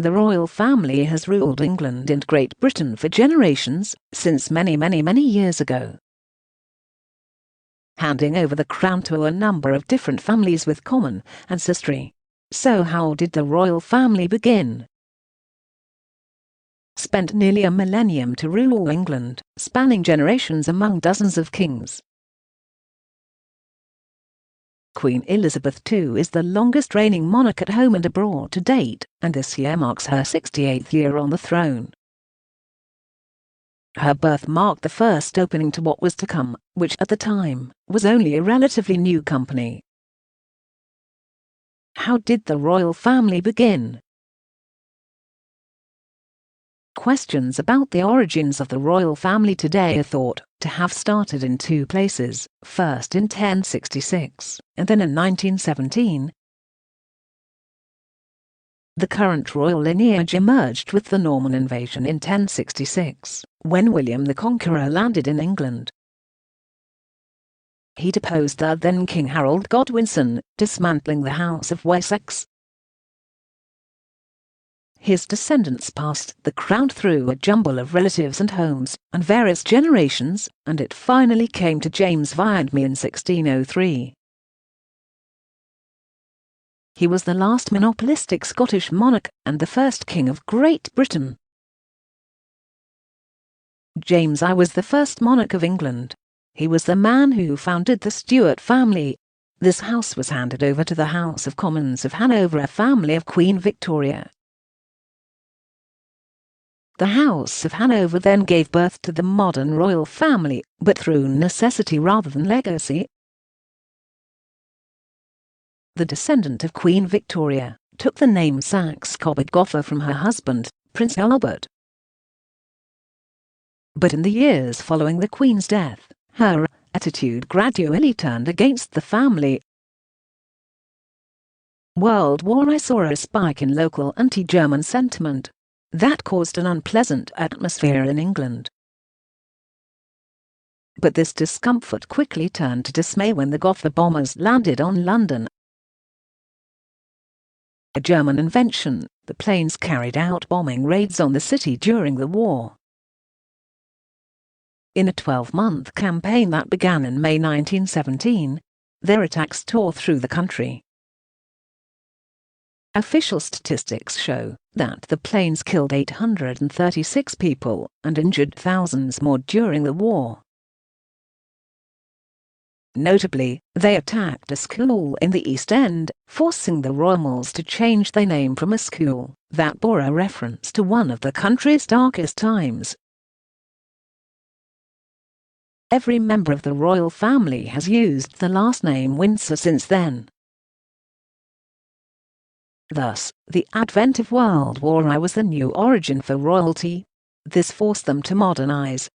the royal family has ruled England and Great Britain for generations, since many years ago, handing over the crown to a number of different families with common ancestry. So how did the royal family begin? Spent nearly a millennium to rule England, spanning generations among dozens of kings. Queen Elizabeth II is the longest reigning monarch at home and abroad to date, and this year marks her 68th year on the throne. Her birth marked the first opening to what was to come, which at the time was only a relatively new company. How did the royal family begin? Questions about the origins of the royal family today are thought to have started in two places, first in 1066, and then in 1917. The current royal lineage emerged with the Norman invasion in 1066, when William the Conqueror landed in England. He deposed the then King Harold Godwinson, dismantling the House of Wessex. His descendants passed the crown through a jumble of relatives and homes, and various generations, and it finally came to James Viandme in 1603. He was the last monopolistic Scottish monarch, and the first King of Great Britain. James I was the first monarch of England. He was the man who founded the Stuart family. This house was handed over to the House of Commons of Hanover, a family of Queen Victoria. The House of Hanover then gave birth to the modern royal family, but through necessity rather than legacy. The descendant of Queen Victoria took the name Saxe-Coburg-Gotha from her husband, Prince Albert. But in the years following the Queen's death, her attitude gradually turned against the family. World War I saw a spike in local anti-German sentiment. That caused an unpleasant atmosphere in England. But this discomfort quickly turned to dismay when the Gotha bombers landed on London. A German invention, the planes carried out bombing raids on the city during the war. In a 12-month campaign that began in May 1917, their attacks tore through the country. Official statistics show that the planes killed 836 people and injured thousands more during the war. Notably, they attacked a school in the East End, forcing the Royals to change their name from a school that bore a reference to one of the country's darkest times. Every member of the royal family has used the last name Windsor since then. Thus, the advent of World War I was the new origin for royalty. This forced them to modernize